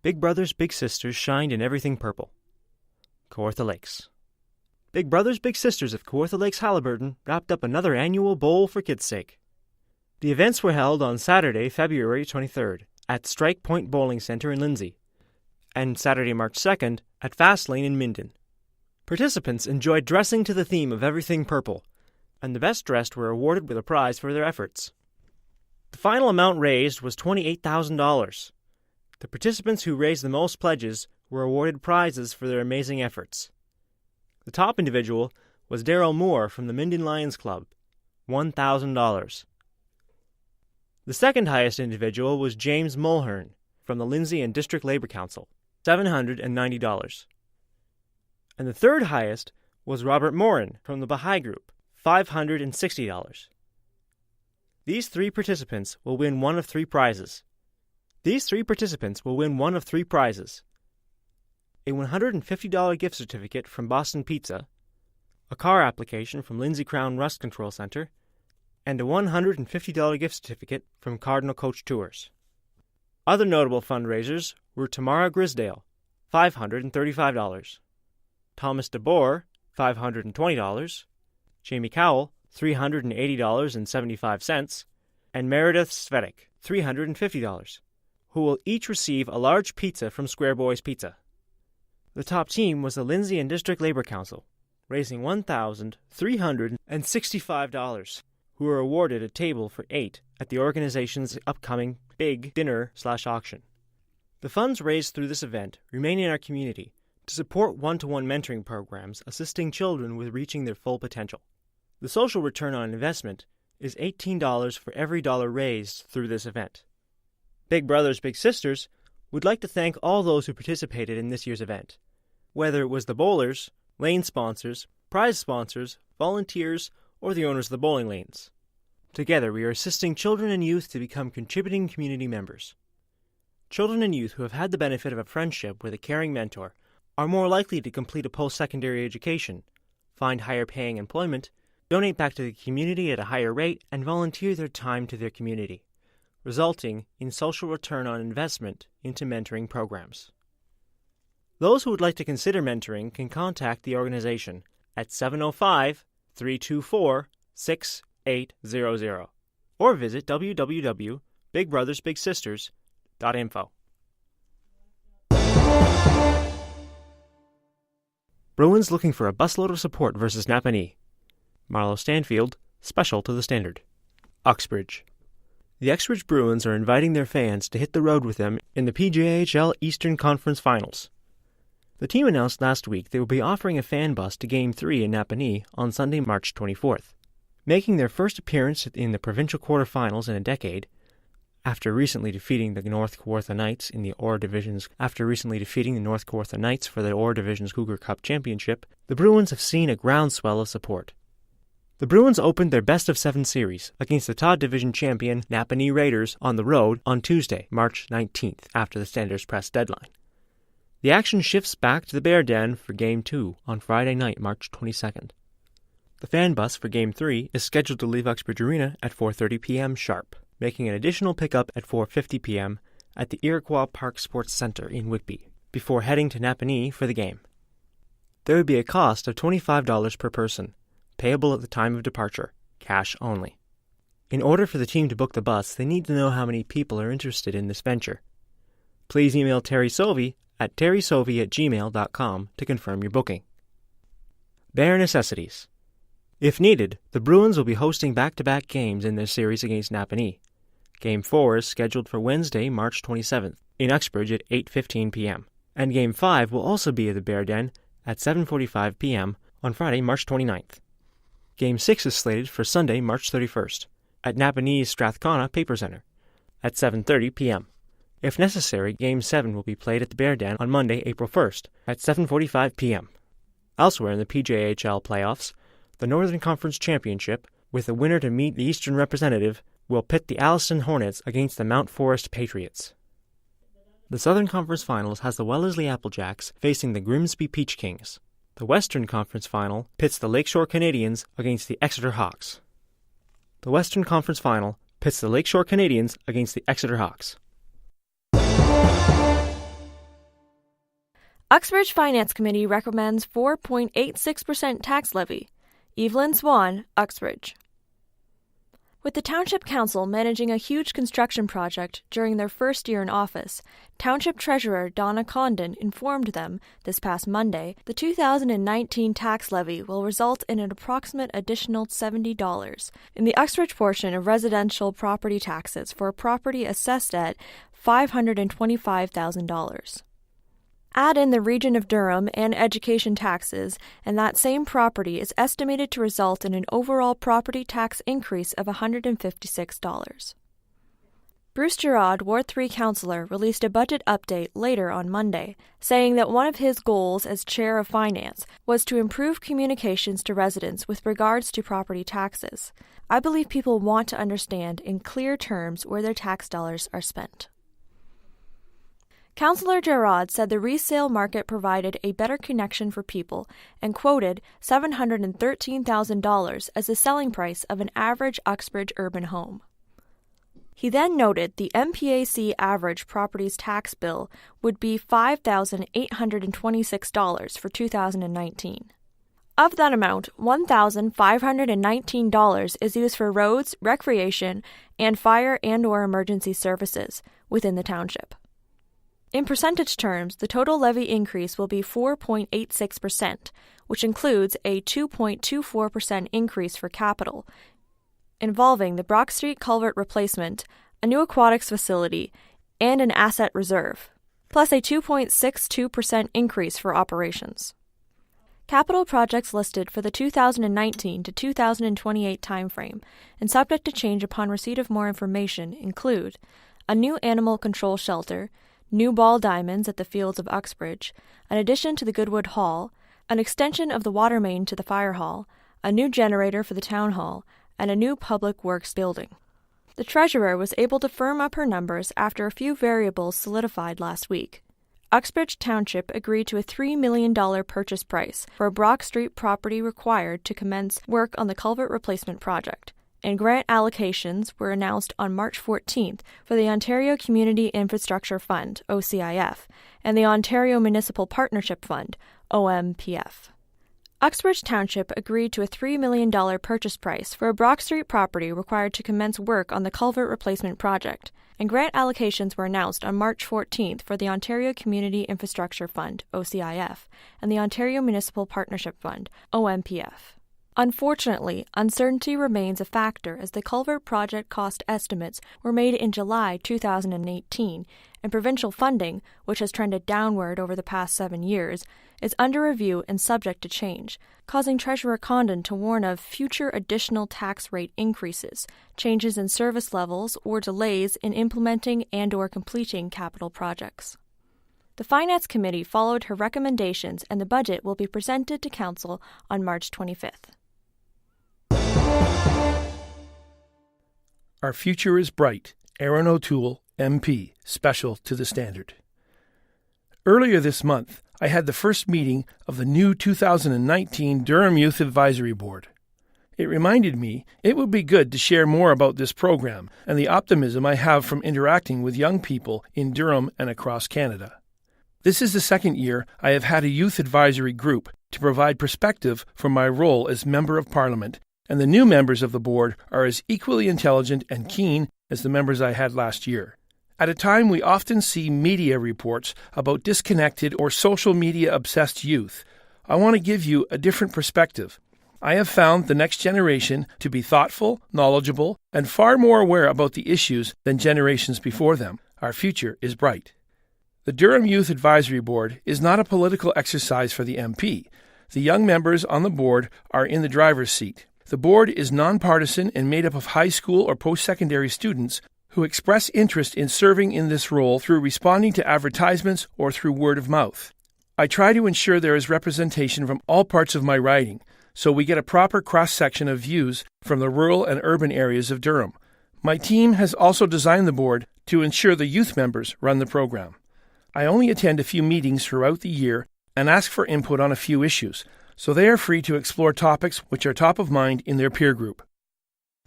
Big Brothers Big Sisters shined in everything purple. Kawartha Lakes. Big Brothers Big Sisters of Kawartha Lakes Halliburton wrapped up another annual Bowl for Kids' Sake. The events were held on Saturday, February 23rd at Strike Point Bowling Center in Lindsay, and Saturday, March 2nd at Fast Lane in Minden. Participants enjoyed dressing to the theme of everything purple, and the best dressed were awarded with a prize for their efforts. The final amount raised was $28,000. The participants who raised the most pledges were awarded prizes for their amazing efforts. The top individual was Daryl Moore from the Minden Lions Club, $1,000. The second highest individual was James Mulhern from the Lindsay and District Labor Council, $790. And the third highest was Robert Morin from the Baha'i Group, $560. These three participants will win one of three prizes. A $150 gift certificate from Boston Pizza, a car application from Lindsay Crown Rust Control Center, and a $150 gift certificate from Cardinal Coach Tours. Other notable fundraisers were Tamara Grisdale, $535, Thomas DeBoer, $520, Jamie Cowell, $380.75, and Meredith Svetic, $350, who will each receive a large pizza from Square Boys Pizza. The top team was the Lindsay and District Labor Council, raising $1,365, who were awarded a table for 8 at the organization's upcoming Big Dinner/auction. The funds raised through this event remain in our community to support one-to-one mentoring programs assisting children with reaching their full potential. The social return on investment is $18 for every dollar raised through this event. Big Brothers Big Sisters would like to thank all those who participated in this year's event, whether it was the bowlers, lane sponsors, prize sponsors, volunteers, or the owners of the bowling lanes. Together, we are assisting children and youth to become contributing community members. Children and youth who have had the benefit of a friendship with a caring mentor are more likely to complete a post-secondary education, find higher-paying employment, donate back to the community at a higher rate, and volunteer their time to their community, resulting in social return on investment into mentoring programs. Those who would like to consider mentoring can contact the organization at 705-324-6800 or visit www.bigbrothersbigsisters.info. Bruins looking for a busload of support versus Napanee. Marlo Stanfield, special to the Standard. Uxbridge. The Uxbridge Bruins are inviting their fans to hit the road with them in the PJHL Eastern Conference Finals. The team announced last week they will be offering a fan bus to Game 3 in Napanee on Sunday, March 24th. Making their first appearance in the provincial quarterfinals in a decade, after recently defeating the North Kawartha Knights for the Orr Division's Cougar Cup Championship, the Bruins have seen a groundswell of support. The Bruins opened their best-of-7 series against the Todd Division champion Napanee Raiders on the road on Tuesday, March 19th, after the Standards Press deadline. The action shifts back to the Bear Den for Game 2 on Friday night, March 22nd. The fan bus for Game 3 is scheduled to leave Uxbridge Arena at 4:30 p.m. sharp, making an additional pickup at 4:50 p.m. at the Iroquois Park Sports Centre in Whitby, before heading to Napanee for the game. There would be a cost of $25 per person, payable at the time of departure, cash only. In order for the team to book the bus, they need to know how many people are interested in this venture. Please email Terry Sovey at terrysovey@gmail.com to confirm your booking. Bare necessities. If needed, the Bruins will be hosting back-to-back games in their series against Napanee. Game 4 is scheduled for Wednesday, March 27th, in Uxbridge at 8:15 p.m., and Game 5 will also be at the Bear Den at 7:45 p.m. on Friday, March 29th. Game 6 is slated for Sunday, March 31st, at Napanee's Strathcona Paper Centre at 7:30 p.m. If necessary, Game 7 will be played at the Bear Den on Monday, April 1st, at 7:45 p.m. Elsewhere in the PJHL playoffs, the Northern Conference Championship, with the winner to meet the Eastern representative, will pit the Allison Hornets against the Mount Forest Patriots. The Southern Conference Finals has the Wellesley Applejacks facing the Grimsby Peach Kings. The Western Conference Final pits the Lakeshore Canadians against the Exeter Hawks. The Western Conference Final pits the Lakeshore Canadians against the Exeter Hawks. Uxbridge Finance Committee recommends 4.86% tax levy. Evelyn Swan, Uxbridge. With the Township Council managing a huge construction project during their first year in office, Township Treasurer Donna Condon informed them this past Monday the 2019 tax levy will result in an approximate additional $70 in the Uxbridge portion of residential property taxes for a property assessed at $525,000. Add in the region of Durham and education taxes, and that same property is estimated to result in an overall property tax increase of $156. Bruce Gerard, Ward 3 councillor, released a budget update later on Monday, saying that one of his goals as chair of finance was to improve communications to residents with regards to property taxes. I believe people want to understand in clear terms where their tax dollars are spent. Councillor Gerard said the resale market provided a better connection for people and quoted $713,000 as the selling price of an average Uxbridge urban home. He then noted the MPAC average properties tax bill would be $5,826 for 2019. Of that amount, $1,519 is used for roads, recreation, and fire and/or emergency services within the township. In percentage terms, the total levy increase will be 4.86%, which includes a 2.24% increase for capital, involving the Brock Street culvert replacement, a new aquatics facility, and an asset reserve, plus a 2.62% increase for operations. Capital projects listed for the 2019 to 2028 timeframe and subject to change upon receipt of more information include a new animal control shelter, new ball diamonds at the fields of Uxbridge, an addition to the Goodwood Hall, an extension of the water main to the fire hall, a new generator for the town hall, and a new public works building. The treasurer was able to firm up her numbers after a few variables solidified last week. Uxbridge Township agreed to a $3 million purchase price for a Brock Street property required to commence work on the culvert replacement project, and grant allocations were announced on March 14th for the Ontario Community Infrastructure Fund, OCIF, and the Ontario Municipal Partnership Fund, OMPF. Uxbridge Township agreed to a $3 million purchase price for a Brock Street property required to commence work on the culvert replacement project, and grant allocations were announced on March 14th for the Ontario Community Infrastructure Fund, OCIF, and the Ontario Municipal Partnership Fund, OMPF. Unfortunately, uncertainty remains a factor as the culvert project cost estimates were made in July 2018, and provincial funding, which has trended downward over the past 7 years, is under review and subject to change, causing Treasurer Condon to warn of future additional tax rate increases, changes in service levels, or delays in implementing and/or completing capital projects. The Finance Committee followed her recommendations, and the budget will be presented to Council on March 25th. Our future is bright. Erin O'Toole, MP, Special to the Standard. Earlier this month, I had the first meeting of the new 2019 Durham Youth Advisory Board. It reminded me it would be good to share more about this program and the optimism I have from interacting with young people in Durham and across Canada. This is the second year I have had a youth advisory group to provide perspective for my role as Member of Parliament, and the new members of the board are as equally intelligent and keen as the members I had last year. At a time we often see media reports about disconnected or social media-obsessed youth, I want to give you a different perspective. I have found the next generation to be thoughtful, knowledgeable, and far more aware about the issues than generations before them. Our future is bright. The Durham Youth Advisory Board is not a political exercise for the MP. The young members on the board are in the driver's seat. The board is nonpartisan and made up of high school or post-secondary students who express interest in serving in this role through responding to advertisements or through word of mouth. I try to ensure there is representation from all parts of my riding, so we get a proper cross-section of views from the rural and urban areas of Durham. My team has also designed the board to ensure the youth members run the program. I only attend a few meetings throughout the year and ask for input on a few issues, so they are free to explore topics which are top of mind in their peer group.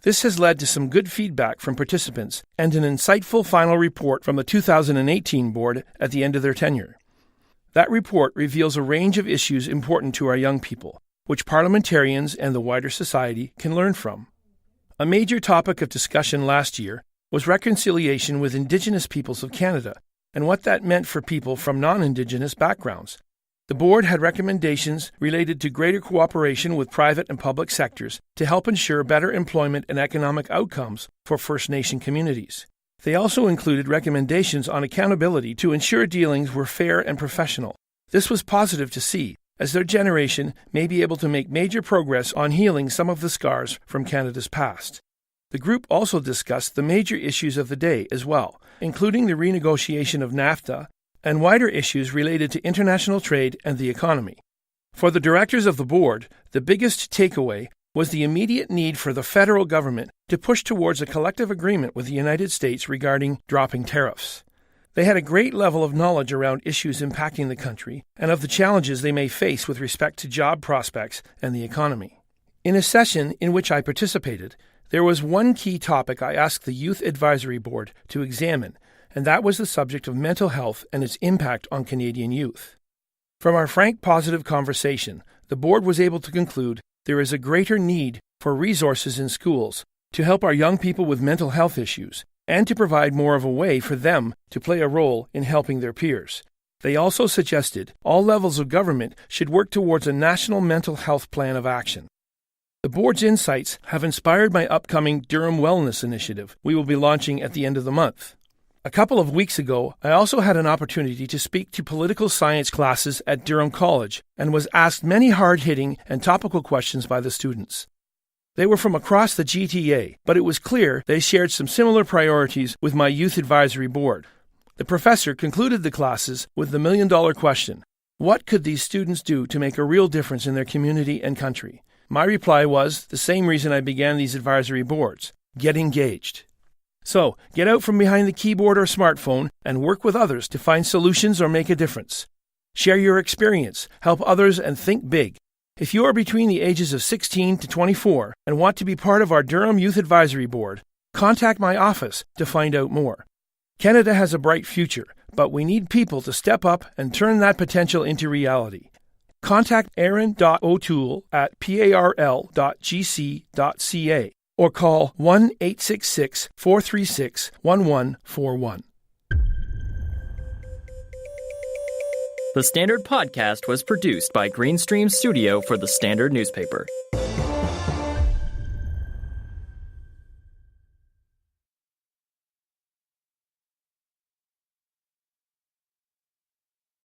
This has led to some good feedback from participants and an insightful final report from the 2018 board at the end of their tenure. That report reveals a range of issues important to our young people, which parliamentarians and the wider society can learn from. A major topic of discussion last year was reconciliation with Indigenous peoples of Canada and what that meant for people from non-Indigenous backgrounds. The board had recommendations related to greater cooperation with private and public sectors to help ensure better employment and economic outcomes for First Nation communities. They also included recommendations on accountability to ensure dealings were fair and professional. This was positive to see, as their generation may be able to make major progress on healing some of the scars from Canada's past. The group also discussed the major issues of the day as well, including the renegotiation of NAFTA and wider issues related to international trade and the economy. For the directors of the board, the biggest takeaway was the immediate need for the federal government to push towards a collective agreement with the United States regarding dropping tariffs. They had a great level of knowledge around issues impacting the country and of the challenges they may face with respect to job prospects and the economy. In a session in which I participated, there was one key topic I asked the Youth Advisory Board to examine, and that was the subject of mental health and its impact on Canadian youth. From our frank, positive conversation, the board was able to conclude there is a greater need for resources in schools to help our young people with mental health issues and to provide more of a way for them to play a role in helping their peers. They also suggested all levels of government should work towards a national mental health plan of action. The board's insights have inspired my upcoming Durham Wellness Initiative we will be launching at the end of the month. A couple of weeks ago, I also had an opportunity to speak to political science classes at Durham College and was asked many hard-hitting and topical questions by the students. They were from across the GTA, but it was clear they shared some similar priorities with my Youth Advisory Board. The professor concluded the classes with the million-dollar question: what could these students do to make a real difference in their community and country? My reply was the same reason I began these advisory boards: get engaged. So, get out from behind the keyboard or smartphone and work with others to find solutions or make a difference. Share your experience, help others, and think big. If you are between the ages of 16 to 24 and want to be part of our Durham Youth Advisory Board, contact my office to find out more. Canada has a bright future, but we need people to step up and turn that potential into reality. Contact Erin O'Toole at parl.gc.ca or call 1-866-436-1141. The Standard Podcast was produced by Greenstream Studio for the Standard newspaper.